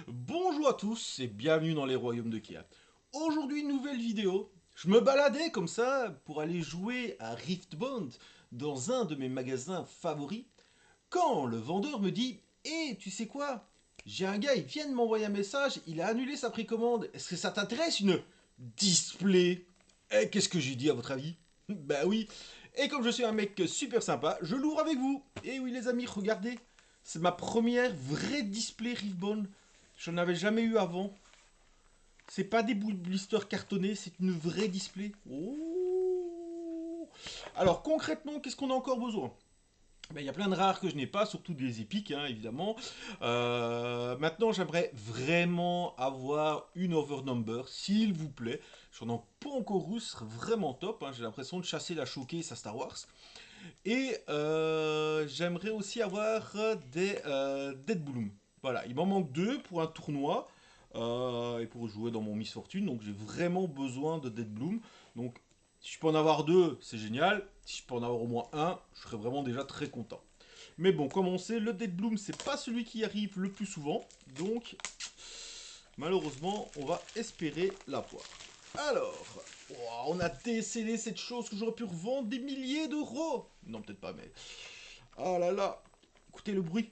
Bonjour à tous et bienvenue dans les royaumes de Kia. Aujourd'hui, nouvelle vidéo. Je me baladais comme ça pour aller jouer à Riftbound dans un de mes magasins favoris quand le vendeur me dit tu sais quoi? J'ai un gars, il vient de m'envoyer un message, il a annulé sa précommande. Est-ce que ça t'intéresse une display? Et qu'est-ce que j'ai dit à votre avis? Bah oui. Et comme je suis un mec super sympa, je l'ouvre avec vous. Et oui les amis, regardez. C'est ma première vraie display Riftbound. J'en avais jamais eu avant. C'est pas des blisters cartonnés, c'est une vraie display. Oh. Alors concrètement, qu'est-ce qu'on a encore besoin? Ben, il y a plein de rares que je n'ai pas, surtout des épiques, hein, évidemment. Maintenant, j'aimerais vraiment avoir une Overnumber, s'il vous plaît. J'en ai pas encore eu, ce serait vraiment top. Hein. J'ai l'impression de chasser la showcase à Star Wars. Et j'aimerais aussi avoir des Dead Bloom. Voilà, il m'en manque deux pour un tournoi et pour jouer dans mon Miss Fortune. Donc j'ai vraiment besoin de Dead Bloom. Donc si je peux en avoir deux, c'est génial. Si je peux en avoir au moins un, je serais vraiment déjà très content. Mais bon, comme on sait, le Dead Bloom, c'est pas celui qui arrive le plus souvent. Donc malheureusement, on va espérer l'avoir. Alors, on a décelé cette chose que j'aurais pu revendre des milliers d'euros. Non, peut-être pas, mais... Oh là là. Écoutez le bruit.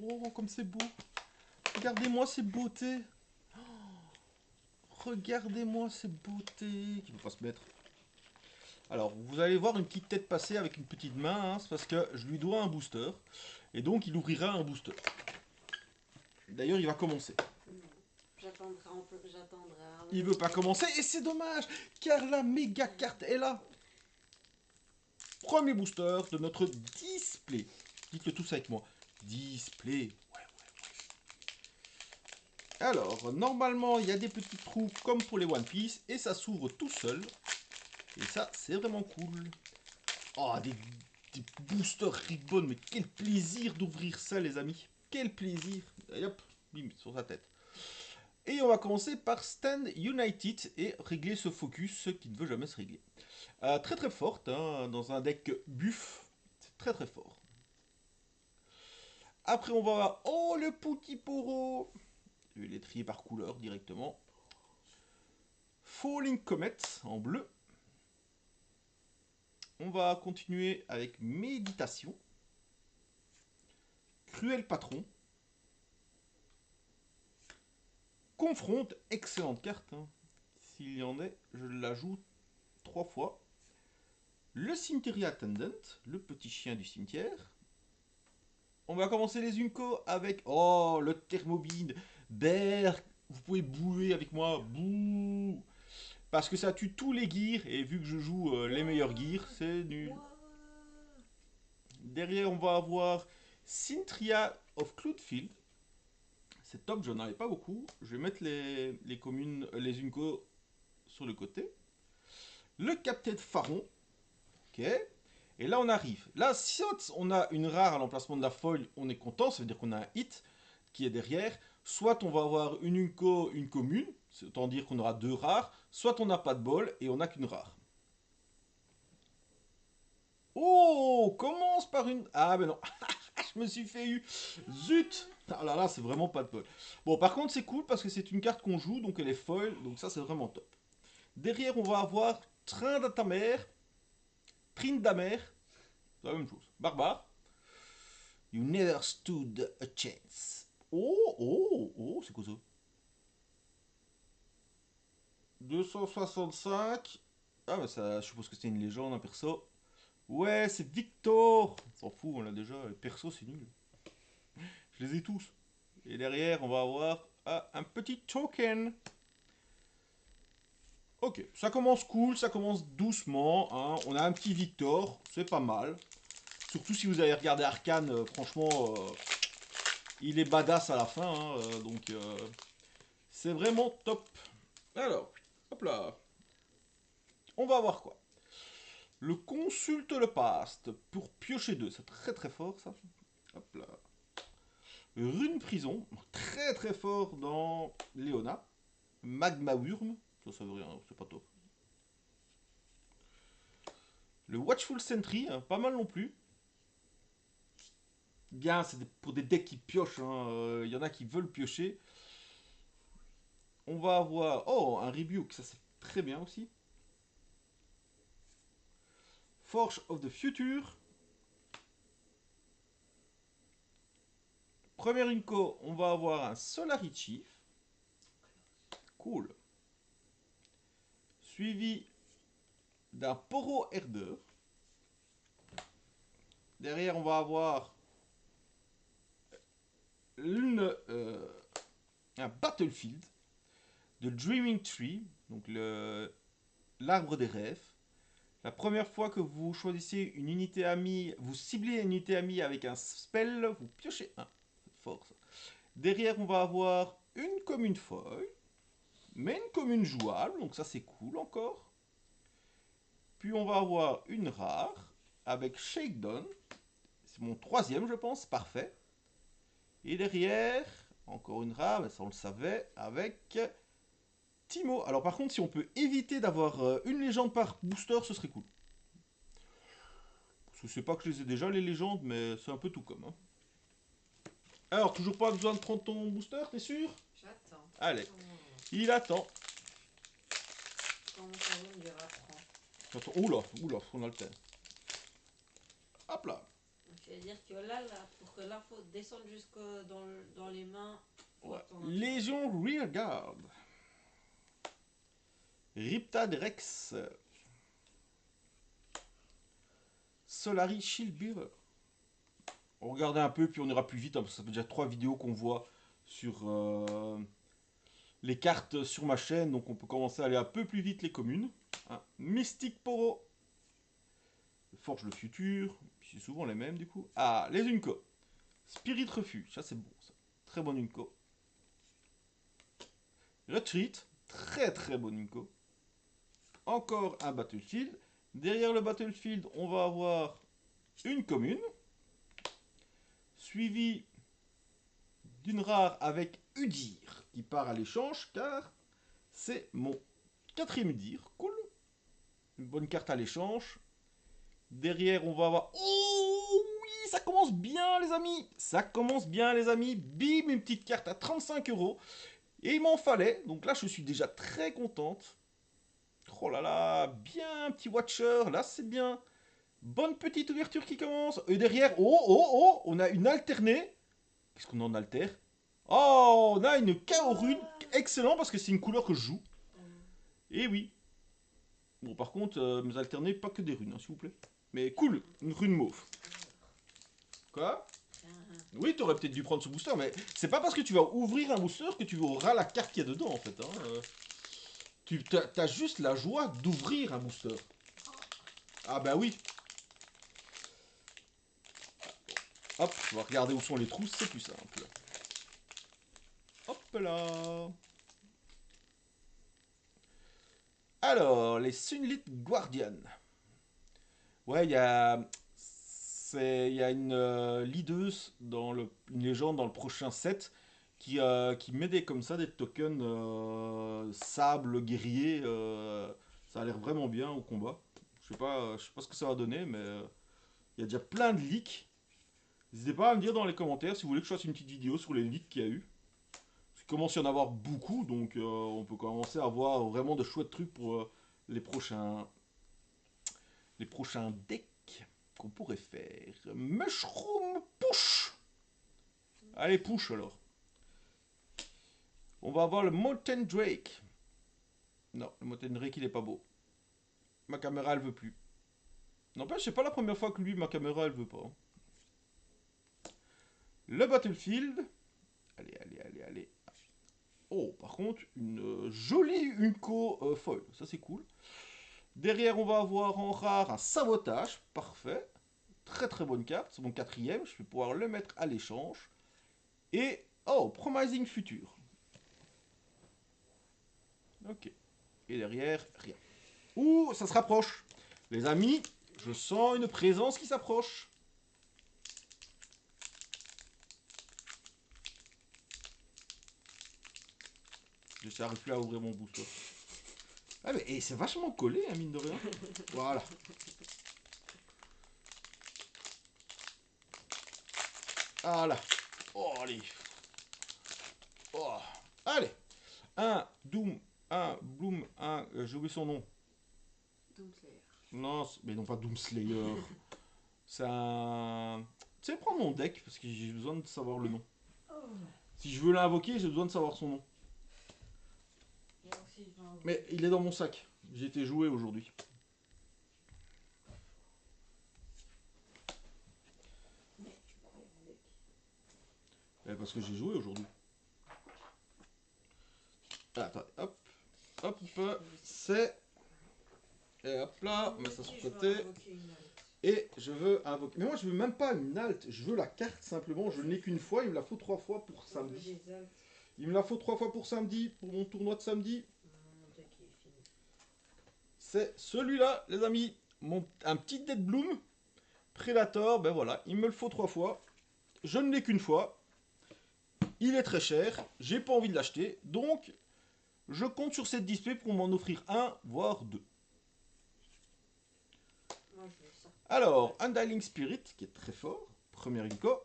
Oh, comme c'est beau. Regardez-moi ces beautés. Regardez-moi ces beautés. Qui ne peut pas se mettre. Alors, vous allez voir une petite tête passer avec une petite main. Hein, c'est parce que je lui dois un booster. Et donc, il ouvrira un booster. D'ailleurs, il va commencer. J'attendrai un peu, j'attendrai. Il veut pas commencer et c'est dommage. Car la méga carte est là. Premier booster de notre display. Dites-le tous avec moi. Display. Alors, normalement, il y a des petits trous comme pour les One Piece et ça s'ouvre tout seul. Et ça, c'est vraiment cool. Oh, des boosters Ribbon, mais quel plaisir d'ouvrir ça, les amis. Quel plaisir. Et hop, bim, sur sa tête. Et on va commencer par Stand United et régler ce focus qui ne veut jamais se régler. Très très forte, hein, dans un deck buff. C'est très très fort. Après, on va avoir... Oh, le petit poro. Je vais les trier par couleur directement. Falling Comet en bleu. On va continuer avec Méditation. Cruel Patron. Confronte, excellente carte. Hein. S'il y en est, je l'ajoute 3 fois. Le Cimetière Attendant, le petit chien du cimetière. On va commencer les Unco avec... Oh, le Thermobine. Berk, vous pouvez bouer avec moi. Bouh. Parce que ça tue tous les gears. Et vu que je joue les meilleurs gears, c'est nul. Derrière, on va avoir Cynthia of Cloudfield. C'est top, j'en avais pas beaucoup. Je vais mettre les communes, les Unco sur le côté. Le Captain Pharaon. Ok. Et là, on arrive. Là, si on a une rare à l'emplacement de la foil, on est content. Ça veut dire qu'on a un hit qui est derrière. Soit on va avoir une Unco, une commune. C'est autant dire qu'on aura deux rares. Soit on n'a pas de bol et on n'a qu'une rare. Oh, on commence par une... Ah ben non, je me suis fait eu. Zut. Ah là là, c'est vraiment pas de bol. Bon, par contre, c'est cool parce que c'est une carte qu'on joue, donc elle est foil, donc ça, c'est vraiment top. Derrière, on va avoir Train d'Atamer, Trindamer, c'est la même chose. Barbare. You never stood a chance. Oh, oh, oh, c'est quoi ça? 265. Ah, bah ça, je suppose que c'est une légende, un perso. Ouais, c'est Victor. On s'en fout, on l'a déjà. Les persos, c'est nul. Je les ai tous. Et derrière, on va avoir un petit token. Ok, ça commence cool, ça commence doucement. Hein. On a un petit Victor, c'est pas mal. Surtout si vous avez regardé Arcane, franchement, il est badass à la fin. Hein, donc, c'est vraiment top. Alors, hop là. On va voir quoi. Le consulte le past pour piocher deux. C'est très très fort ça. Hop là. Rune prison. Très très fort dans Léona. Magma Wurm. Ça veut rien, c'est pas top. Le Watchful Sentry, hein, pas mal non plus. bien, c'est pour des decks qui piochent. Il y en a qui veulent piocher. On va avoir... Oh, un Rebuke, ça c'est très bien aussi. Forge of the Future. Première Inco, on va avoir un Solari Chief. Cool. Suivi d'un Poro Herder. Derrière, on va avoir un Battlefield de Dreaming Tree, donc l'arbre des rêves. La première fois que vous choisissez une unité amie, vous ciblez une unité amie avec un spell, vous piochez un. Force. Derrière, on va avoir une commune folle, mais une commune jouable, donc ça c'est cool encore. Puis on va avoir une rare avec Shakedown. C'est mon troisième, je pense, parfait. Et derrière, encore une rare, mais ça on le savait, avec Timo. Alors par contre, si on peut éviter d'avoir une légende par booster, ce serait cool. Parce que c'est pas que je les ai déjà les légendes, mais c'est un peu tout comme. Hein. Alors, toujours pas besoin de prendre ton booster, t'es sûr? J'attends. Allez, il attend. Quand mon cerveau me dira prends. Attends, oula, on a le temps. Hop là. Je vais dire que là, pour que l'info descende jusque dans les mains. Ouais. Légion Rearguard. Riptide Rex. Solari Shieldbearer. On regarde un peu, puis on ira plus vite, hein, parce que ça fait déjà 3 vidéos qu'on voit sur les cartes sur ma chaîne, donc on peut commencer à aller un peu plus vite les communes. Hein. Mystic Poro. Forge le futur. C'est souvent les mêmes du coup. Ah, les Unco. Spirit Refuge, ça c'est bon ça. Très bon Unco. Retreat, très très bon Unco. Encore un Battlefield. Derrière le Battlefield, on va avoir une commune. Suivi d'une rare avec Udir qui part à l'échange car c'est mon 4ème Udir. Cool. Une bonne carte à l'échange. Derrière, on va avoir... Oh oui, ça commence bien les amis. Ça commence bien les amis. Bim, une petite carte à 35 €. Et il m'en fallait. Donc là, je suis déjà très contente. Oh là là, bien petit Watcher. Là, c'est bien. Bonne petite ouverture qui commence. Et derrière, oh, on a une alternée. Qu'est-ce qu'on en altère? Oh, on a une chaos rune. Excellent parce que c'est une couleur que je joue. Et oui. Bon, par contre, mes alternés, pas que des runes, hein, s'il vous plaît. Mais cool, une rune mauve. Quoi? Oui, t'aurais peut-être dû prendre ce booster, mais c'est pas parce que tu vas ouvrir un booster que tu auras la carte qu'il y a dedans, en fait. Hein. Tu as juste la joie d'ouvrir un booster. Ah bah oui. Hop, on va regarder où sont les trous, c'est plus simple. Hop là. Alors, les Sunlit Guardian. Ouais, il y a une leaduse une légende dans le prochain set qui met comme ça des tokens sable guerrier. Ça a l'air vraiment bien au combat. Je sais pas ce que ça va donner, mais il y a déjà plein de leaks. N'hésitez pas à me dire dans les commentaires si vous voulez que je fasse une petite vidéo sur les leaks qu'il y a eu. Il commence à y en avoir beaucoup, donc on peut commencer à avoir vraiment de chouettes trucs pour les prochains decks qu'on pourrait faire. Mushroom Push. Allez, push alors. On va avoir le Molten Drake. Non, le Molten Drake, il est pas beau. Ma caméra, elle veut plus. N'empêche, c'est pas la première fois que lui, ma caméra, elle veut pas. Le Battlefield. Allez. Oh, par contre, une jolie Unco foil. Ça, c'est cool. Derrière, on va avoir en rare un sabotage. Parfait. Très très bonne carte. C'est mon 4ème. Je vais pouvoir le mettre à l'échange. Et, oh, Promising Future. Ok. Et derrière, rien. Ouh, ça se rapproche. Les amis, je sens une présence qui s'approche. Je n'arrive plus à ouvrir mon booster. Ah mais c'est vachement collé, hein, mine de rien. Voilà. Voilà. Oh, allez. Oh. Allez. Un Doom, un Bloom, un... j'ai oublié son nom. Doomslayer. Non, mais non pas Doomslayer. C'est un... Tu sais, prends mon deck, parce que j'ai besoin de savoir le nom. Oh. Si je veux l'invoquer, j'ai besoin de savoir son nom. Moi aussi, je vais en- Mais il est dans mon sac. J'ai été joué aujourd'hui. Mais tu crois mon deck. Parce que j'ai joué aujourd'hui. Attends, hop, hop, c'est... Et hop là, on met ça sur le Je vais côté. invoquer une halte. Et je veux invoquer... Mais moi, je veux même pas une halte. Je veux la carte, simplement. Je ne l'ai qu'une fois. Il me la faut 3 fois pour Je veux samedi. des haltes. Il me la faut 3 fois pour samedi, pour mon tournoi de samedi. Mon deck est fini. C'est celui-là, les amis. Un petit Dead Bloom. Predator, ben voilà. Il me le faut 3 fois. Je ne l'ai qu'une fois. Il est très cher. J'ai pas envie de l'acheter. Donc, je compte sur cette display pour m'en offrir un, voire 2. Moi, je veux ça. Alors, Undying Spirit, qui est très fort. Premier Rico.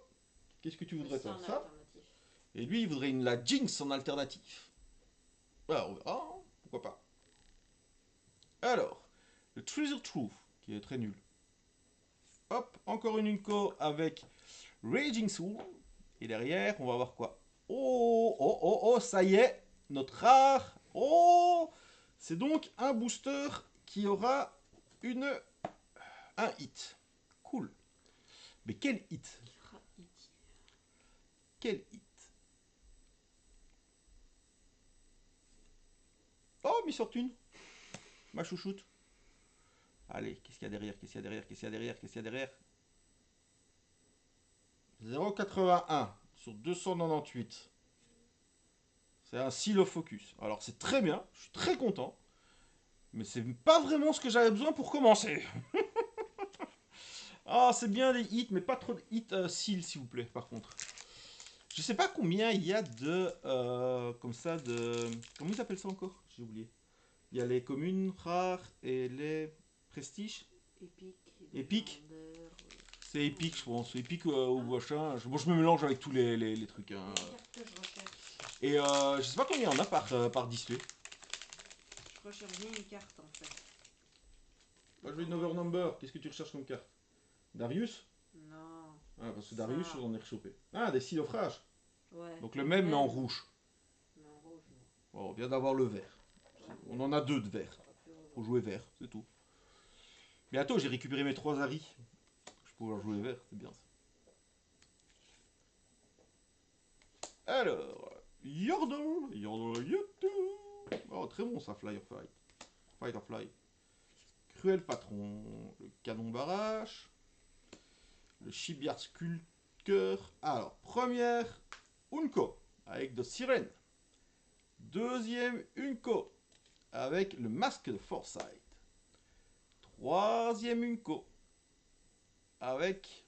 Qu'est-ce que tu voudrais, C'est toi? un Ça? alternatif. Et lui, il voudrait la Jinx en alternatif. Alors, on verra, hein, pourquoi pas. Alors, le Treasure Truth, qui est très nul. Hop, encore une Unco avec Raging Soul. Et derrière, on va voir quoi? Oh, oh, oh, oh, ça y est, notre rare. Oh, c'est donc un booster qui aura un hit. Cool. Mais quel hit? Qui fera hit. Quel hit? Oh, Miss Fortune. Ma chouchoute. Allez, qu'est-ce qu'il y a derrière? Qu'est-ce qu'il y a derrière? Qu'est-ce qu'il y a derrière? Qu'est-ce qu'il y a derrière? 0,81 sur 298. C'est un Seal of Focus. Alors c'est très bien, je suis très content. Mais c'est pas vraiment ce que j'avais besoin pour commencer. Ah, c'est bien des hits, mais pas trop de hits Seal, s'il vous plaît, par contre. Je sais pas combien il y a de... comme ça, de... Comment ils appellent ça encore? J'ai oublié. Il y a les communes rares et les prestiges. Épique. Épique. Légendaire, C'est épique, je pense. Épique ou machin. Bon, je me mélange avec tous les trucs. Hein. La carte que je recherche. Et je sais pas combien il y en a par display. Je recherche bien une carte en fait. Moi, je veux une Overnumber. Qu'est-ce que tu recherches comme carte? Darius? Non. Ah, parce que Ça. Darius, j'en ai rechopé. Ah, des Seal of Rage. Ouais. Donc le même, mais en rouge. Mais en rouge, non. Bon, on vient d'avoir le vert. On en a 2 de vert. Faut jouer vert, c'est tout. Bientôt, j'ai récupéré mes 3 Harry. Je peux pouvoir jouer vert, c'est bien ça. Alors, Yordle, Yordle. Oh, très bon ça, Firefly. Firefly. Cruel Patron, le Canon Barrage, le Shipyard Skulker. Alors, première, Unco, avec de Sirène. Deuxième, Unco, avec le Masque de Foresight. Troisième, Unco, avec...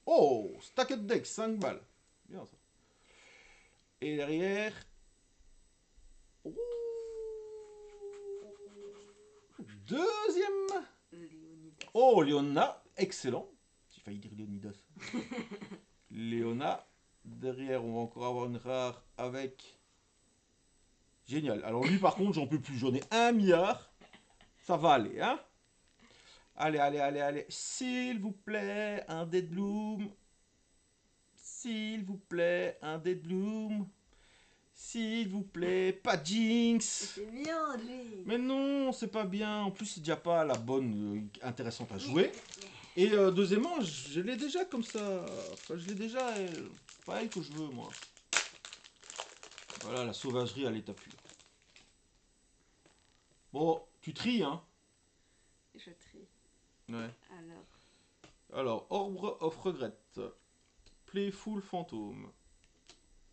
Oh, Stacked Deck, 5 balles. Bien ça. Et derrière... Oh, deuxième... Léonidas. Oh, Léona, excellent. J'ai failli dire Léonidas. Léona. Derrière, on va encore avoir une rare avec... Génial. Alors lui, par contre, j'en peux plus. J'en ai 1 milliard. Ça va aller, hein? Allez, allez, allez, allez. S'il vous plaît, un Dead Bloom. S'il vous plaît, un Dead Bloom. S'il vous plaît, pas Jinx. C'est bien, lui. Mais non, c'est pas bien. En plus, c'est déjà pas la bonne intéressante à jouer. Et deuxièmement, je l'ai déjà comme ça. Enfin, je l'ai déjà. C'est pas elle que je veux, moi. Voilà, la sauvagerie à l'état pur. Bon, tu tries, hein? Je trie. Ouais. Alors. Alors, Orbre of Regret. Playful Fantôme.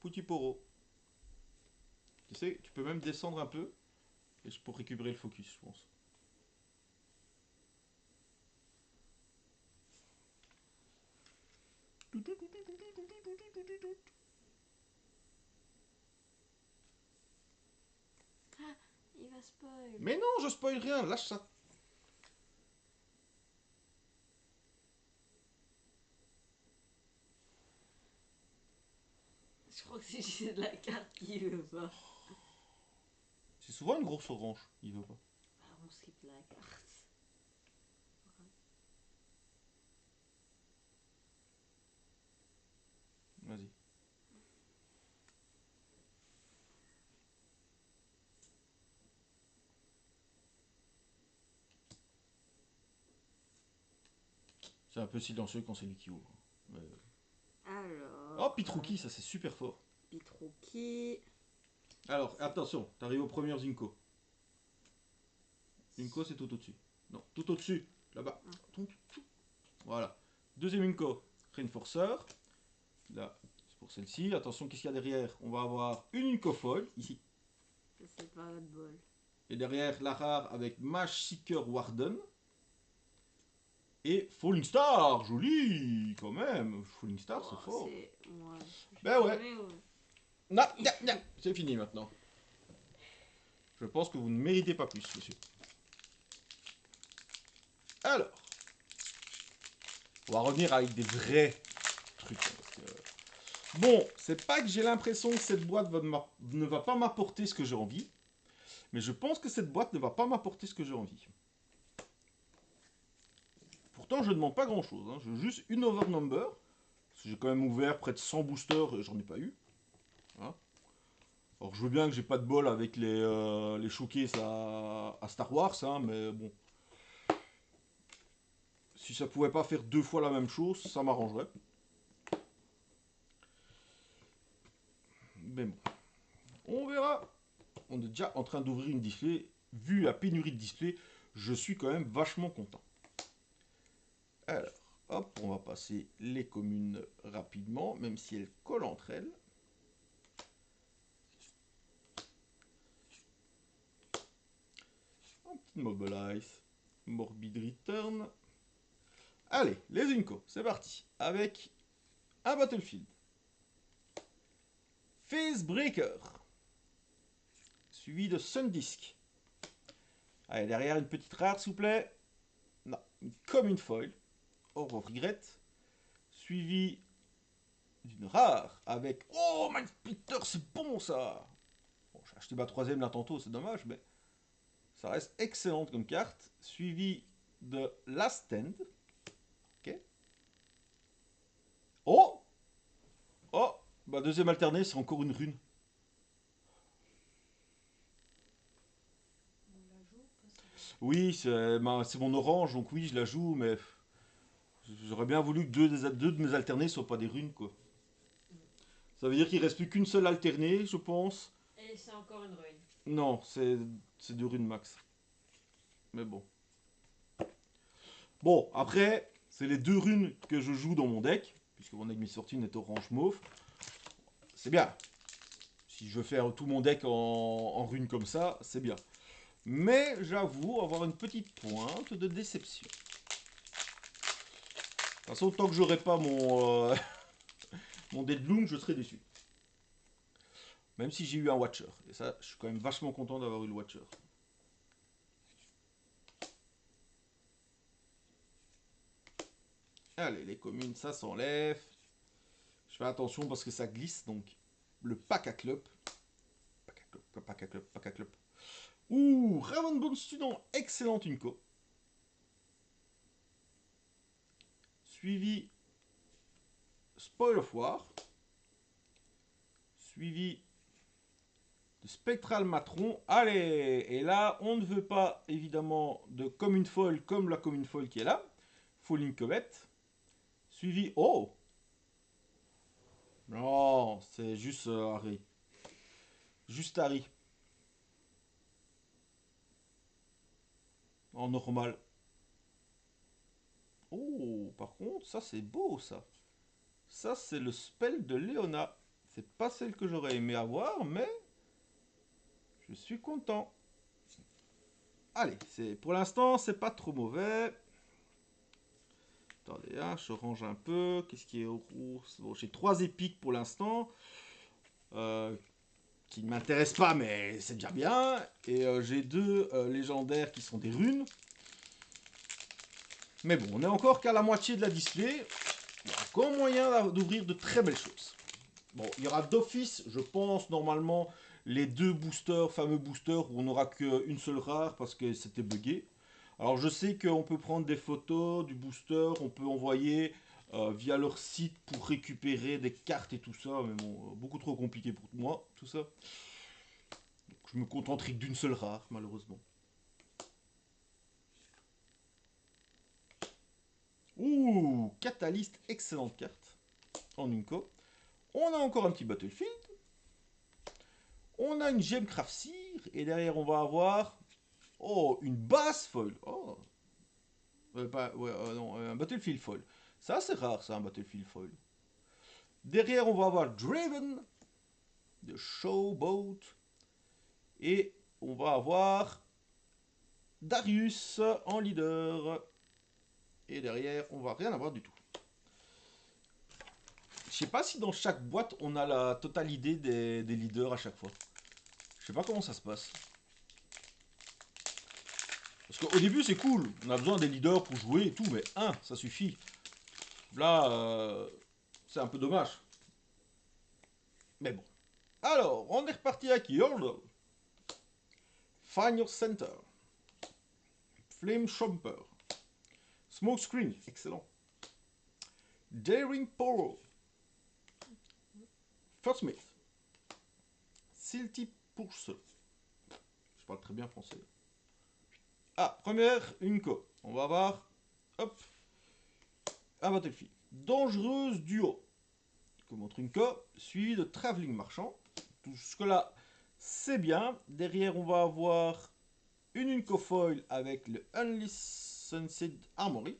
Putiporo. Tu sais, tu peux même descendre un peu. Et pour récupérer le focus, je pense. Ah, il va spoil. Mais non, je spoil rien, lâche ça. Je crois que c'est juste de la carte qui veut pas. C'est souvent une grosse orange, il veut pas. Ah, on skip la carte. Vas-y. C'est un peu silencieux quand c'est lui qui ouvre. Mais... Alors. Oh, Pitrouki, ça c'est super fort. Pitrouki. Alors, attention, t'arrives aux premières Zinco. Inco, c'est tout au-dessus. Non, tout au-dessus. Là-bas. Voilà. Deuxième Inco. Reinforcer. Là, c'est pour celle-ci. Attention, qu'est-ce qu'il y a derrière? On va avoir une Inco foil, ici. Ça, c'est pas de bol. Et derrière, la rare avec Mage Seeker Warden. Et Falling Star, joli, quand même. Falling Star, c'est fort. Ouais. Ben ouais. Non, non, non. C'est fini maintenant. Je pense que vous ne méritez pas plus, monsieur. Alors, on va revenir avec des vrais trucs. Bon, c'est pas que j'ai l'impression que cette boîte ne va pas m'apporter ce que j'ai envie, mais je pense que cette boîte ne va pas m'apporter ce que j'ai envie. Pourtant, je ne demande pas grand chose. Hein. Je veux juste une overnumber. Parce que j'ai quand même ouvert près de 100 boosters et j'en ai pas eu. Hein. Alors, je veux bien que j'ai pas de bol avec les showcases à Star Wars, hein, mais bon. Si ça pouvait pas faire 2 fois la même chose, ça m'arrangerait. Mais bon. On verra. On est déjà en train d'ouvrir une display. Vu la pénurie de display, je suis quand même vachement content. Alors, hop, on va passer les communes rapidement, même si elles collent entre elles. Un petit Mobilize. Morbid Return. Allez, les Inco, c'est parti. Avec un Battlefield. Facebreaker. Suivi de Sundisk. Allez, derrière une petite rare, s'il vous plaît. Non, comme une foil. Or of Regret. Suivi d'une rare avec... Oh, Mindsplitter, c'est bon ça. Bon, j'ai acheté ma troisième là tantôt, c'est dommage, mais ça reste excellente comme carte. Suivi de Last Stand. Ok. Oh. Oh, bah deuxième alternée, c'est encore une rune. Oui, c'est mon orange, donc oui, je la joue, mais j'aurais bien voulu que deux de mes alternés soient pas des runes, quoi. Ça veut dire qu'il reste plus qu'une seule alternée, je pense. Et c'est encore une ruine. Non, c'est 2 runes max. Mais bon. Bon, après, c'est les 2 runes que je joue dans mon deck, puisque mon ennemi sortine est orange mauve. C'est bien. Si je veux faire tout mon deck en runes comme ça, c'est bien. Mais j'avoue avoir une petite pointe de déception. De toute façon, tant que j'aurai pas mon, mon Deadloom, je serai déçu. Même si j'ai eu un Watcher. Et ça, je suis quand même vachement content d'avoir eu le Watcher. Allez, les communes, ça s'enlève. Je fais attention parce que ça glisse, donc le pack à club. Pack à club. Ouh, Ravenbone Student, excellente Unco. Suivi Spoil of War. Suivi de Spectral Matron. Allez, et là, on ne veut pas évidemment de Commune Foil comme la Commune Foil qui est là. Falling Comet. Suivi. Oh! Non, c'est juste Harry. Juste Harry. En normal. Oh, par contre, ça c'est beau ça. Ça c'est le spell de Léona. C'est pas celle que j'aurais aimé avoir, mais je suis content. Allez, pour l'instant, c'est pas trop mauvais. Attendez, hein, je range un peu. Qu'est-ce qui est au rouge? Bon, j'ai 3 épiques pour l'instant. Qui ne m'intéressent pas, mais c'est déjà bien. Et j'ai 2 légendaires qui sont des runes. Mais bon, on est encore qu'à la moitié de la display. Il y a encore moyen d'ouvrir de très belles choses. Bon, il y aura d'office, je pense, normalement, les deux boosters, fameux boosters, où on n'aura qu'une seule rare parce que c'était buggé. Alors je sais qu'on peut prendre des photos du booster, on peut envoyer via leur site pour récupérer des cartes et tout ça, mais bon, beaucoup trop compliqué pour moi, tout ça. Donc, je me contenterai d'une seule rare, malheureusement. Ouh, Catalyst, excellente carte, en une co. On a encore un petit Battlefield. On a une Gemcraft Seer, et derrière on va avoir... Oh, une basse foil. Oh, non, un Battlefield foil. Ça c'est rare, ça, un Battlefield foil. Derrière on va avoir Draven, de Showboat. Et on va avoir Darius en leader. Et derrière, on va rien avoir du tout. Je sais pas si dans chaque boîte, on a la totale idée des leaders à chaque fois. Je sais pas comment ça se passe. Parce qu'au début, c'est cool. On a besoin des leaders pour jouer et tout, mais un, ça suffit. Là, c'est un peu dommage. Mais bon. Alors, on est reparti avec Yordle. Find Your Center. Flame Chomper. Smokescreen, excellent. Daring Poro. First Smith. Silty Purse. Je parle très bien français. Ah, première, une co. On va voir. Hop. Un Battlefield. Dangereuse duo. Je vous montre une co. Suivi de Travelling Marchand. Tout jusque-là, c'est bien. Derrière, on va avoir une Unco foil avec le Unlicensed Armory.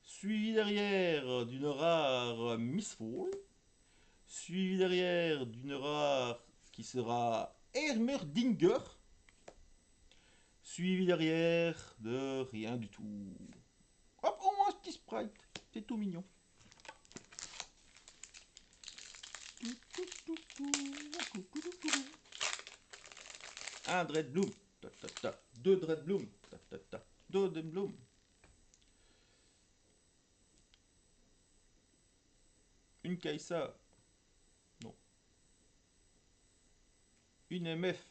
Suivi derrière d'une rare Mistfall. Suivi derrière d'une rare qui sera Hermerdinger. Suivi derrière de rien du tout. Hop, au moins un petit sprite. C'est tout mignon. Un Dreadbloom. Deux Dreadbloom. Deux Dreadbloom. Une Kaisa. Non. Une MF.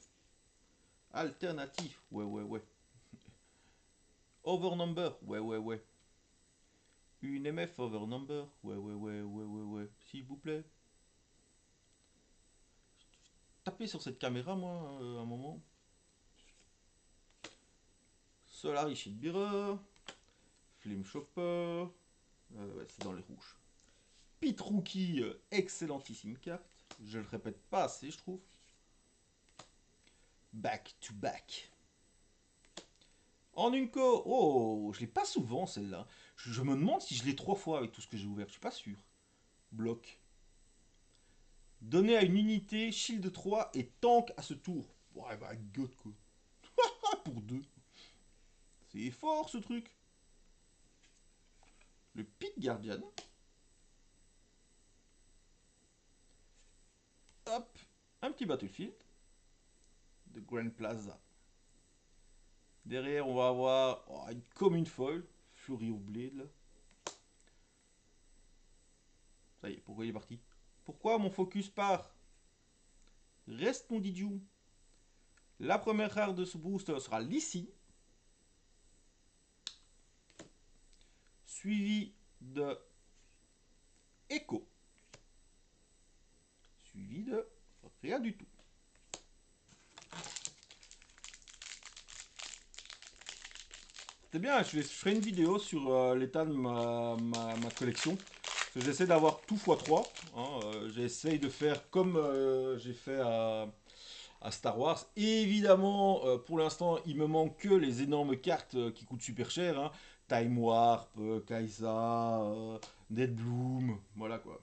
Alternatif. Ouais. Overnumber. Ouais. Une MF Overnumber. Ouais. S'il vous plaît. Taper sur cette caméra, moi, un moment. Solari Shield Bearer. Flame Chopper. Ouais, c'est dans les rouges. Pit Rookie, excellentissime carte. Je le répète pas assez, je trouve. Back to back. En une co. Oh, je l'ai pas souvent celle-là. Je me demande si je l'ai 3 fois avec tout ce que j'ai ouvert. Je suis pas sûr. Bloc. Donner à une unité shield 3 et tank à ce tour. Ouais, bah, god quoi. Pour 2. C'est fort ce truc. Le Pit Guardian. Hop. Un petit Battlefield. De Grand Plaza. Derrière, on va avoir une commune foil. Fury of Blade là. Ça y est, pourquoi il est parti? Pourquoi mon focus part? Reste mon Didjou. La première rare de ce booster sera l'ici. Suivi de Echo. Suivi de rien du tout. C'est bien, je ferai une vidéo sur l'état de ma collection. J'essaie d'avoir tout x3. Hein, j'essaie de faire comme j'ai fait à Star Wars. Et évidemment, pour l'instant, il me manque que les énormes cartes qui coûtent super cher. Hein. Time Warp, Kaisa, Deadbloom, voilà quoi.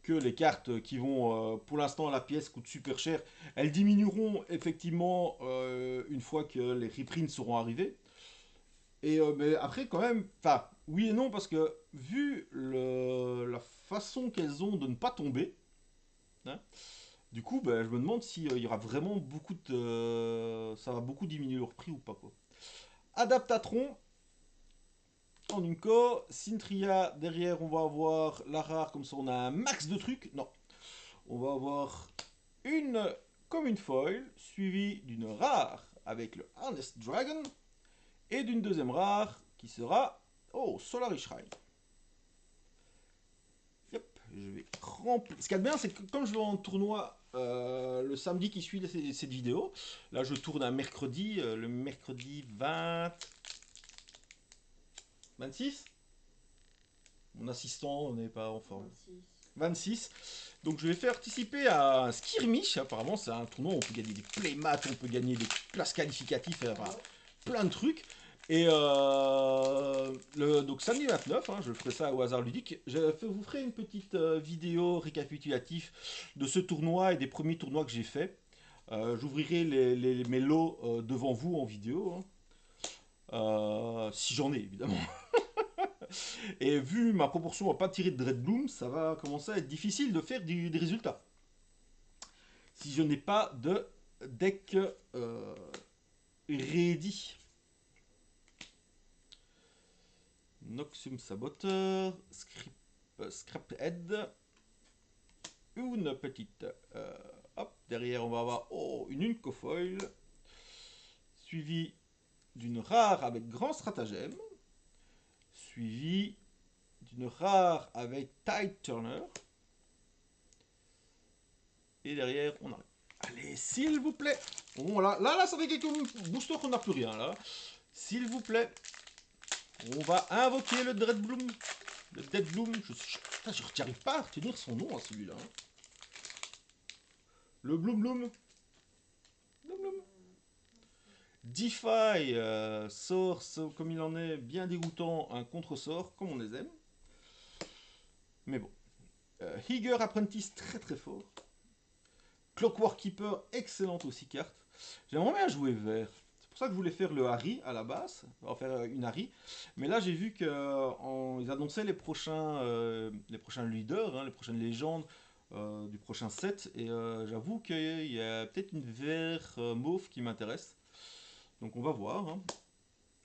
Que les cartes qui vont, pour l'instant, la pièce coûte super cher. Elles diminueront effectivement une fois que les reprints seront arrivés. Et mais après, quand même, enfin, oui et non, parce que vu la façon qu'elles ont de ne pas tomber, hein, du coup, ben, je me demande s'il y aura vraiment beaucoup de. Ça va beaucoup diminuer leur prix ou pas, quoi. Adaptatron, en une co. Sintria, derrière, on va avoir la rare, comme ça on a un max de trucs. Non, on va avoir une commune foil, suivie d'une rare avec le Harness Dragon, et d'une deuxième rare qui sera, oh, Solari Shrine. Yep, je vais remplir. Ce qu'il y a de bien, c'est que comme je vais en tournoi le samedi qui suit cette vidéo, là je tourne un mercredi, le mercredi 26. Mon assistant n'est pas en forme. 26. Donc je vais faire participer à un skirmish. Apparemment, c'est un tournoi où on peut gagner des playmats, on peut gagner des places qualificatives, enfin, plein de trucs. Et donc samedi 29, je ferai ça au hasard ludique. Vous ferai une petite vidéo récapitulative de ce tournoi et des premiers tournois que j'ai fait. J'ouvrirai mes lots devant vous en vidéo, si j'en ai évidemment. Et vu ma proportion à pas tirer de Dread Bloom, ça va commencer à être difficile de faire des résultats. Si je n'ai pas de deck ready. Noxium Saboteur, Scraphead, une petite. Hop, derrière on va avoir une Uncofoil, suivi d'une rare avec grand stratagème, suivi d'une rare avec Tide Turner. Et derrière, on arrive. Allez, s'il vous plaît. Bon, là, ça fait quelques boosters qu'on n'a plus rien, là. S'il vous plaît. On va invoquer le Dread Bloom. Le Dead Bloom. Je n'arrive pas à retenir son nom, celui-là. Le Bloom Bloom. Bloom Bloom. Defy, sort, comme il en est, bien dégoûtant, un contre-sort, comme on les aime. Mais bon. Higger Apprentice, très très fort. Clockwork Keeper, excellente aussi carte. J'aimerais bien jouer vert. C'est pour ça que je voulais faire le Harry à la base, en faire une Harry. Mais là j'ai vu qu'ils annonçaient les prochains leaders, les prochaines légendes du prochain set. Et j'avoue qu'il y a peut-être une vert mauve qui m'intéresse. Donc on va voir.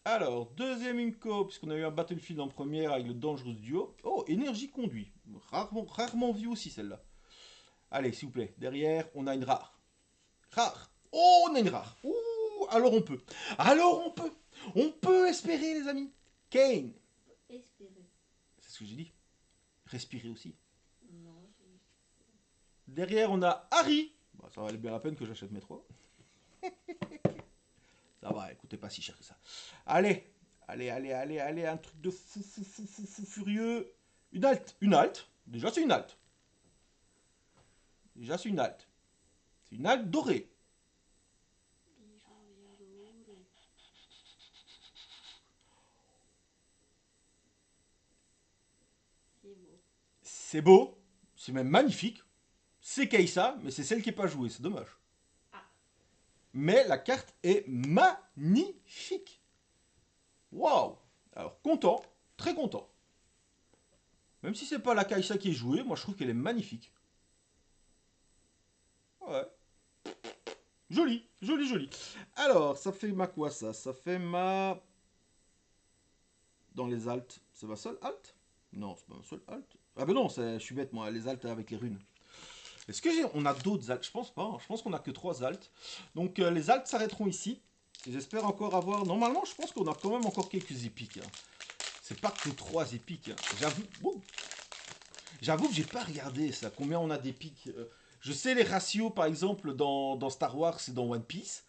Alors, deuxième Inco, puisqu'on a eu un Battlefield en première avec le Dangerous Duo. Oh, énergie conduit. Rarement vu aussi celle-là. Allez, s'il vous plaît. Derrière, on a une rare. Rare. Oh, on a une rare. Ouh, alors on peut. Alors on peut. On peut espérer, les amis. Kane. Espérer. C'est ce que j'ai dit. Respirer aussi. Non. Derrière, on a Harry. Bah, ça valait bien la peine que j'achète mes 3. Ça va, écoutez, pas si cher que ça. Allez. Allez. Un truc de fou furieux. Une halte. Déjà, c'est une halte. C'est une halte dorée. C'est beau. C'est même magnifique. C'est Keissa, mais c'est celle qui n'est pas jouée. C'est dommage. Ah. Mais la carte est magnifique. Waouh. Alors, content. Très content. Même si c'est pas la Keissa qui est jouée, moi je trouve qu'elle est magnifique. Ouais. Joli. Alors, ça fait ma quoi ça? Ça fait ma... Dans les altes. C'est ma seule alt? Non, c'est pas ma seule alt. Ah ben non, je suis bête moi, les altes avec les runes. Est-ce que on a d'autres altes? Je pense pas, je pense qu'on a que 3 altes. Donc les altes s'arrêteront ici. J'espère encore avoir... Normalement, je pense qu'on a quand même encore quelques épiques. C'est pas que 3 épiques. J'avoue que j'ai pas regardé ça, combien on a d'épiques. Je sais les ratios, par exemple, dans Star Wars et dans One Piece.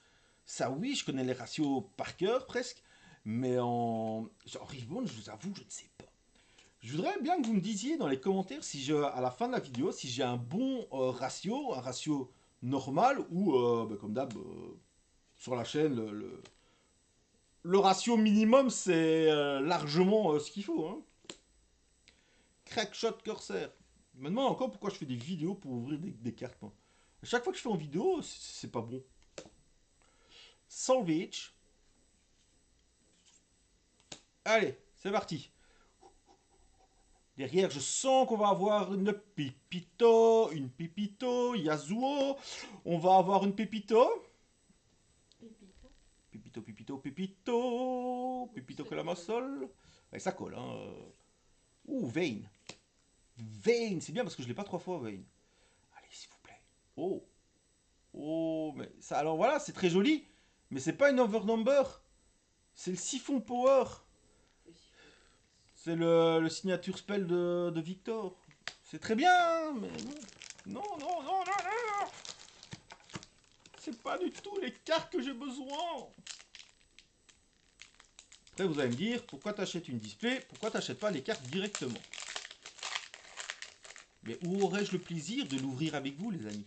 Ça, oui, je connais les ratios par cœur, presque. Mais en Riftbound, je vous avoue, je ne sais pas. Je voudrais bien que vous me disiez dans les commentaires, à la fin de la vidéo, si j'ai un bon ratio, un ratio normal, ou, comme d'hab, sur la chaîne, le ratio minimum, c'est largement ce qu'il faut. Crackshot Corsair. Je me demande encore pourquoi je fais des vidéos pour ouvrir des cartes. Moi. À chaque fois que je fais en vidéo, c'est pas bon. Salvage. Allez, c'est parti. Derrière, je sens qu'on va avoir une Pipito, Yasuo. On va avoir une Pépito. Pépito que la massole. Ouais, ça colle, hein. Ouh, Vayne. Vayne, c'est bien parce que je l'ai pas 3 fois, Vayne. Allez, s'il vous plaît. Oh. Oh, mais ça, alors voilà, c'est très joli. Mais c'est pas une overnumber. C'est le siphon power. C'est le signature spell de Victor. C'est très bien, mais non. Non, non, non, non, non. C'est pas du tout les cartes que j'ai besoin. Après, vous allez me dire, pourquoi t'achètes une display? Pourquoi t'achètes pas les cartes directement? Mais où aurais-je le plaisir de l'ouvrir avec vous, les amis?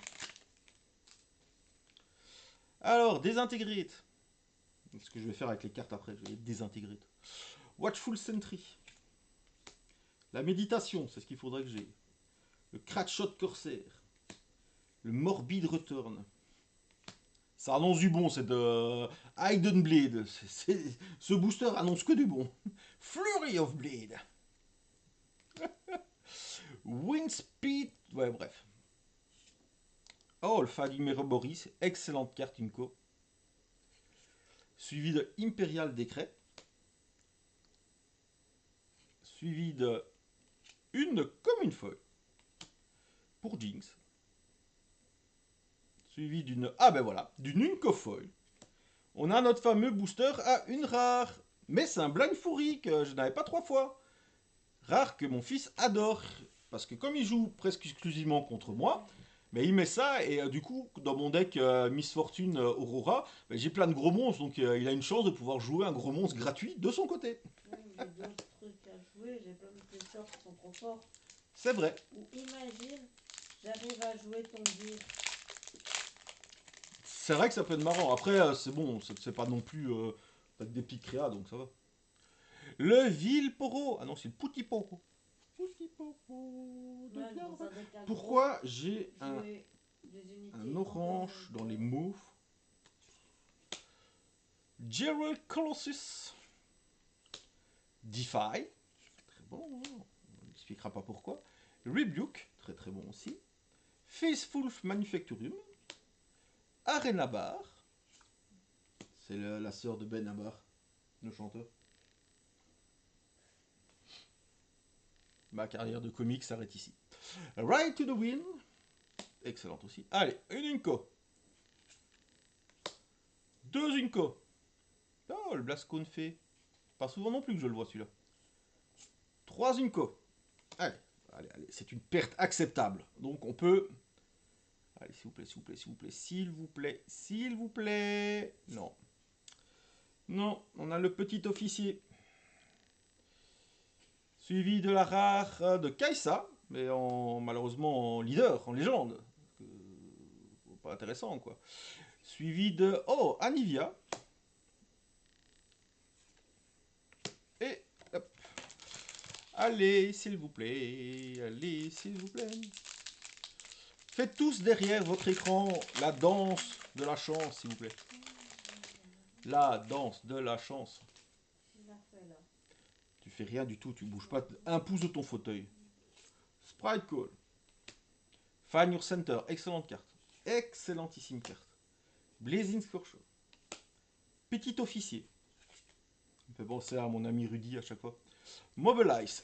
Alors, désintégrer. Ce que je vais faire avec les cartes après, je vais les désintégrer. Watchful Sentry. La méditation, c'est ce qu'il faudrait que j'ai. Le Cratshot Corsair. Le Morbid Return. Ça annonce du bon, c'est de Hidden Blade. Ce booster annonce que du bon. Flurry of Blade. Windspeed. Ouais, bref. Oh, le Falimero Boris. Excellente carte Inco. Suivi de Imperial Décret. Suivi de une commune folle pour Jinx. Suivi d'une... Ah ben voilà, d'une Uncofoil. On a notre fameux booster à une rare. Mais c'est un Blind Fury que je n'avais pas 3 fois. Rare que mon fils adore. Parce que comme il joue presque exclusivement contre moi, mais il met ça et du coup, dans mon deck Miss Fortune Aurora, ben, j'ai plein de gros monstres. Donc il a une chance de pouvoir jouer un gros monstre gratuit de son côté. J'ai d'autres trucs à jouer, j'ai plein de boosters qui sont trop forts. C'est vrai. Ou imagine, j'arrive à jouer ton gear. C'est vrai que ça peut être marrant. Après, c'est bon, c'est pas non plus avec des petites créas, donc ça va. Le Vilporo. Ah non, c'est le Poutiporo. Poutiporo. Ouais, dans un deck aggro, Pourquoi j'ai jouer des unités un orange dans les moves? Gerald Colossus. Defy. Très bon, hein. On n'expliquera pas pourquoi. Rebuke. Très très bon aussi. Faithful Manufacturium. Arena Bar. C'est la sœur de Ben Abar, le chanteur. Ma carrière de comique s'arrête ici. Ride to the Wind. Excellente aussi. Allez, une Unco. 2 Unco. Oh, le Blascone fait. Pas souvent non plus que je le vois celui-là. 3 Unco. Allez, allez, allez. C'est une perte acceptable. Donc on peut... Allez, s'il vous plaît, s'il vous plaît, s'il vous plaît, s'il vous plaît, s'il vous plaît. Non. Non, on a le petit officier. Suivi de la rare de Kaisa, mais malheureusement en leader, en légende. Pas intéressant, quoi. Suivi de... Oh, Anivia. Et... Hop. Allez, s'il vous plaît. Allez, s'il vous plaît. Faites tous derrière votre écran la danse de la chance, s'il vous plaît. La danse de la chance. Tu fais rien du tout, tu bouges pas un pouce de ton fauteuil. Sprite Call. Find Your Center, excellente carte. Excellentissime carte. Blazing Scorcher. Petit officier. Ça me fait penser à mon ami Rudy à chaque fois. Mobilize.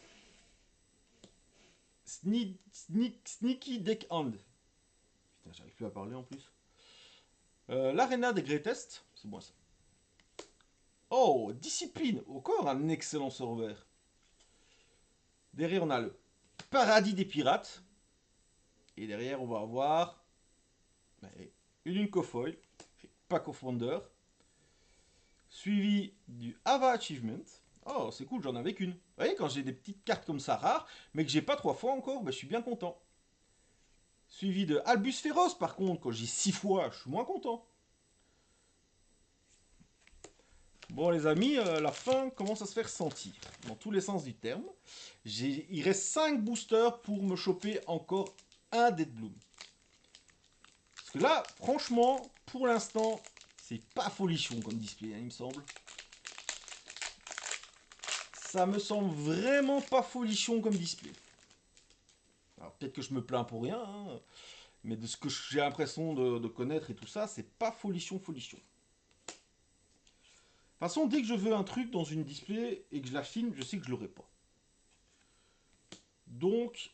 Sneaky Deckhand. Putain, j'arrive plus à parler en plus. L'Arena des Greatest. C'est moi ça. Oh, Discipline. Encore un excellent serveur. Derrière, on a le Paradis des Pirates. Et derrière, on va avoir une Uncofoil. Pack of Wonder. Suivi du Ava Achievement. Oh, c'est cool, j'en avais qu'une. Vous voyez, quand j'ai des petites cartes comme ça rares, mais que j'ai pas 3 fois encore, je suis bien content. Suivi de Albus Féroce, par contre, quand j'ai 6 fois, je suis moins content. Bon, les amis, la fin commence à se faire sentir, dans tous les sens du terme. Il reste 5 boosters pour me choper encore un Dead Bloom. Parce que là, franchement, pour l'instant, c'est pas folichon comme display, hein, il me semble. Ça me semble vraiment pas folichon comme display. Alors peut-être que je me plains pour rien, hein, mais de ce que j'ai l'impression de connaître et tout ça, c'est pas folichon. façon, dès que je veux un truc dans une display et que je la filme, je sais que je l'aurai pas. Donc,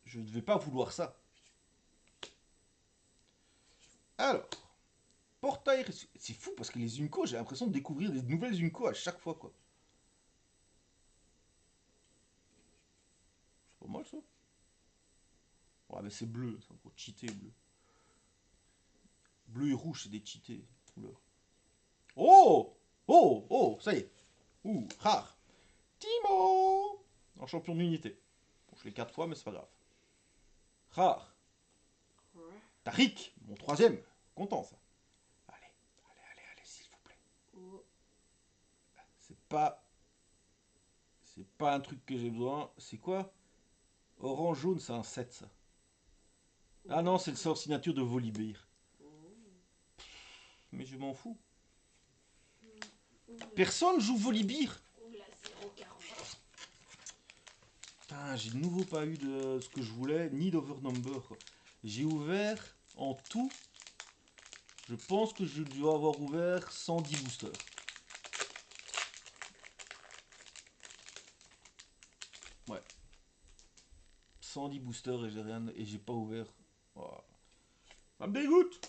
je ne vais pas vouloir ça. Alors, portail... C'est fou parce que les Unco, j'ai l'impression de découvrir des nouvelles Unco à chaque fois, quoi. C'est pas mal, ça. Ouais, mais c'est bleu, c'est pour cheater, bleu. Bleu et rouge, c'est des cheatés, couleurs. Oh! Oh! Oh! Ça y est. Ouh, rare. Timo! En champion d'unité. Bon, je l'ai 4 fois, mais c'est pas grave. Rare. Ouais. Tariq, mon troisième. Content, ça. Allez, allez, s'il vous plaît. Oh. C'est pas... C'est pas un truc que j'ai besoin. C'est quoi? Orange jaune, c'est un 7, ça. Ah non, c'est le sort signature de Volibear. Oh. Mais je m'en fous. Oula. Personne joue Volibear. Oula, 0,40. Putain, j'ai de nouveau pas eu de ce que je voulais, ni d'overnumber, quoi. J'ai ouvert en tout. Je pense que je dois avoir ouvert 110 boosters. Ouais. 110 boosters et j'ai rien et j'ai pas ouvert. Oh. Ça me dégoûte.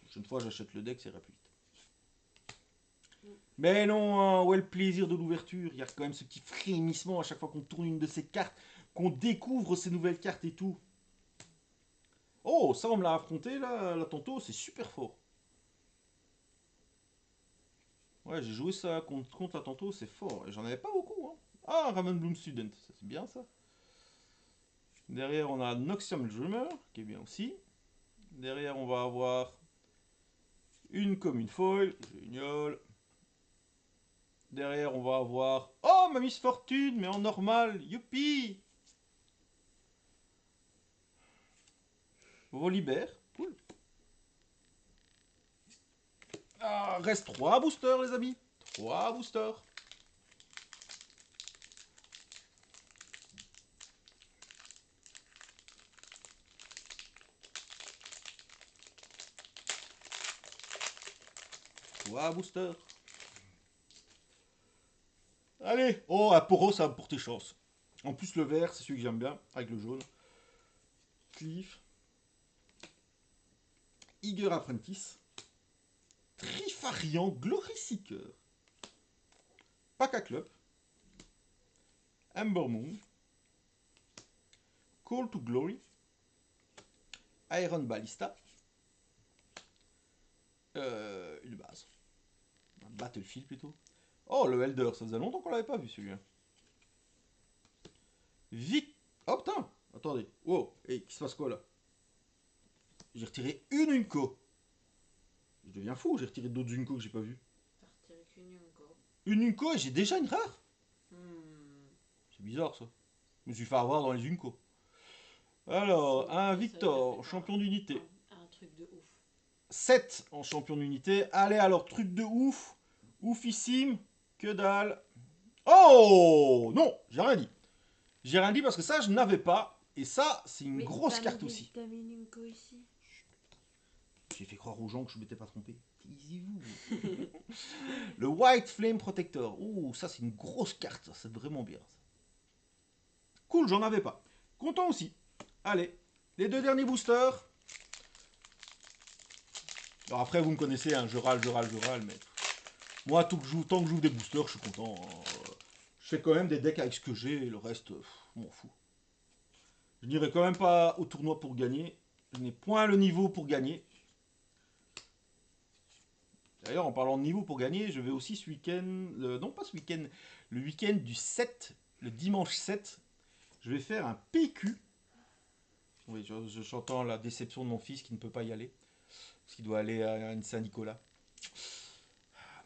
La prochaine fois j'achète le deck, ça ira plus vite. Mais non, hein, ouais, le plaisir de l'ouverture. Il y a quand même ce petit frémissement à chaque fois qu'on tourne une de ces cartes, qu'on découvre ces nouvelles cartes et tout. Oh, ça on me l'a affronté là tantôt, c'est super fort. Ouais, j'ai joué ça contre la tantôt, c'est fort. Et j'en avais pas beaucoup, hein. Ah, Ramen Bloom Student, ça c'est bien ça. Derrière, on a Noxium Dreamer, qui est bien aussi. Derrière, on va avoir une commune foil, génial. Derrière, on va avoir... Oh, ma Miss Fortune, mais en normal, youpi. Volibear, cool. Ah, reste 3 boosters, les amis. 3 boosters. Trois boosters. Allez. Oh, à Poro, ça va me porter chance. En plus, le vert, c'est celui que j'aime bien, avec le jaune. Cliff. Eager Apprentice. Trifarian Glory Seeker. Paka Club. Ember Moon. Call to Glory. Iron Ballista. Une base. Un Battlefield plutôt. Oh, le Elder, ça faisait longtemps qu'on l'avait pas vu celui-là. Vic. Oh putain. Attendez. Wow. Hey, qui se passe quoi là? J'ai retiré une Unco. Je deviens fou, j'ai retiré d'autres Unco que j'ai pas vu. T'as retiré qu'une encore. Une Unco et j'ai déjà une rare. Hmm. C'est bizarre ça. Je me suis fait avoir dans les Unco. Alors, un Victor, champion d'unité. Un truc de ouf. 7 en champion d'unité. Allez, alors, truc de ouf. Oufissime. Que dalle. Oh non, j'ai rien dit. J'ai rien dit parce que ça, je n'avais pas. Et ça, c'est une grosse carte aussi. T'as mis une co ici. J'ai fait croire aux gens que je m'étais pas trompé. Taisez-vous. Le White Flame Protector. Ouh, ça, c'est une grosse carte. Ça, c'est vraiment bien. Ça. Cool, j'en avais pas. Content aussi. Allez, les deux derniers boosters. Alors après, vous me connaissez, hein, je râle, mais... Moi, tant que j'ouvre des boosters, je suis content. Hein. Je fais quand même des decks avec ce que j'ai, et le reste, je m'en fous. Je n'irai quand même pas au tournoi pour gagner. Je n'ai point le niveau pour gagner. D'ailleurs, en parlant de niveau pour gagner, je vais aussi ce week-end... non, pas ce week-end. Le week-end du 7, le dimanche 7, je vais faire un PQ. Oui, j'entends la déception de mon fils qui ne peut pas y aller. Parce qu'il doit aller à une Saint-Nicolas.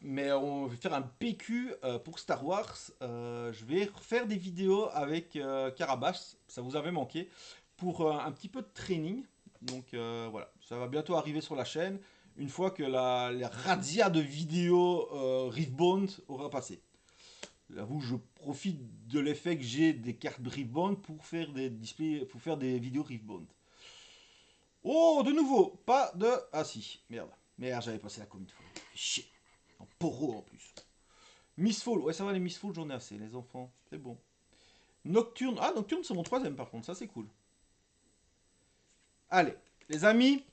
Mais on va faire un PQ pour Star Wars. Je vais refaire des vidéos avec Carabash. Ça vous avait manqué. Pour un petit peu de training. Donc voilà, ça va bientôt arriver sur la chaîne. Une fois que la razzia de vidéos Riftbound aura passé. J'avoue, je profite de l'effet que j'ai des cartes Riftbound pour faire des displays, pour faire des vidéos Riftbound. Oh, de nouveau, pas de... Ah si, merde. Merde, j'avais passé la commune de fois. Chier. En poro en plus. Miss Fall, ouais ça va les Miss Fall, j'en ai assez, les enfants. C'est bon. Nocturne, ah Nocturne c'est mon troisième par contre, ça c'est cool. Allez, les amis,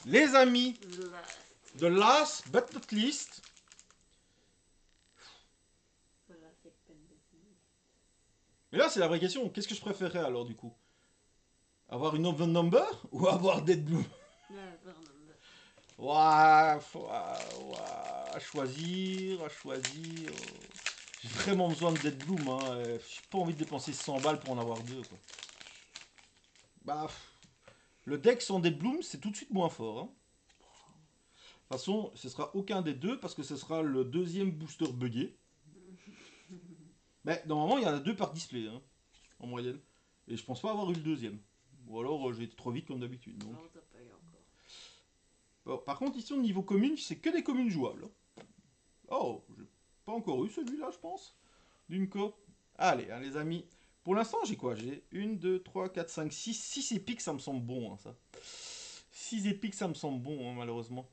the last but not least. Voilà, c'est peine de finir. Mais là c'est la vraie question, qu'est-ce que je préférerais alors du coup? Avoir une Oven Number ou avoir Dead Blue? Ouais, Vernon. Ouah, à choisir, à choisir. J'ai vraiment besoin de Dead Bloom, hein. J'ai pas envie de dépenser 100 balles pour en avoir deux, quoi. Bah, le deck sans Dead Bloom, c'est tout de suite moins fort, hein. De toute façon, ce sera aucun des deux parce que ce sera le deuxième booster buggé. Mais normalement, il y en a deux par display, hein, en moyenne. Et je pense pas avoir eu le deuxième. Ou alors j'ai été trop vite comme d'habitude. Donc. Non, t'as pas eu encore. Bon, par contre, ici, au niveau commune, c'est que des communes jouables. Oh, j'ai pas encore eu celui-là, je pense. D'une co. Allez, hein, les amis. Pour l'instant, j'ai quoi? J'ai 1, 2, 3, 4, 5, 6. 6 épiques, ça me semble bon, hein, ça. 6 épiques, ça me semble bon, hein, malheureusement.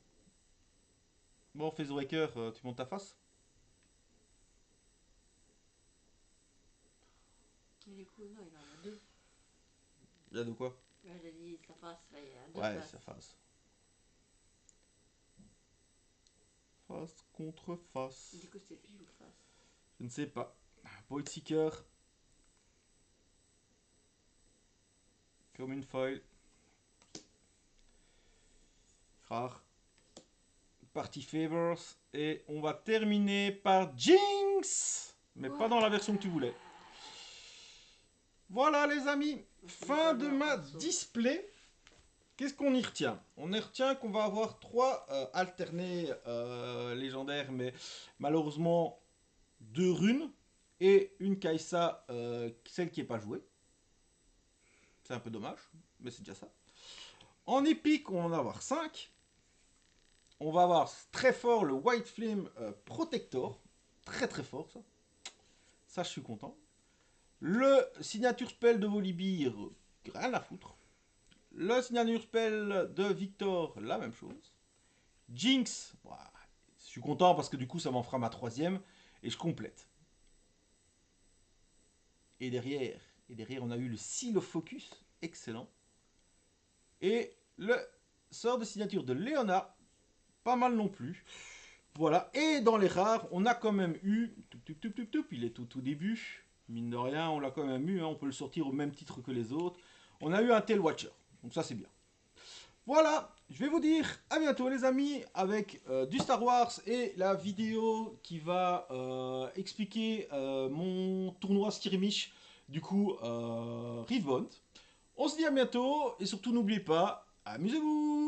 Bon, Facebreaker, tu montes ta face? Et du coup, non, il en a deux. Il y a de quoi? Là, j'ai dit sa face, là, il y a deux Ouais, faces. sa face. Face contre face. Du coup, c'est pile ou face. Je ne sais pas. Void Seeker. Comme une foil. Rare. Party Favors. Et on va terminer par Jinx. Mais pas dans la version que tu voulais. Voilà les amis. Fin de ma display. Qu'est-ce qu'on y retient? On y retient qu'on va avoir 3 alternés légendaires, mais malheureusement 2 runes et une Kai'Sa, celle qui n'est pas jouée. C'est un peu dommage, mais c'est déjà ça. En épique, on va en avoir 5. On va avoir très fort le White Flame Protector. Très très fort ça. Ça, je suis content. Le signature spell de Volibear, rien à foutre. Le signature spell de Victor, la même chose. Jinx, bah, je suis content parce que du coup ça m'en fera ma troisième et je complète. Et derrière, on a eu le Seal of Focus, excellent. Et le sort de signature de Léona, pas mal non plus. Voilà, et dans les rares, on a quand même eu, il est tout début, mine de rien, on l'a quand même eu, hein, on peut le sortir au même titre que les autres. On a eu un Tail Watcher, donc ça c'est bien. Voilà, je vais vous dire à bientôt les amis avec du Star Wars et la vidéo qui va expliquer mon tournoi skirmish du coup Riftbound. On se dit à bientôt et surtout n'oubliez pas, amusez-vous!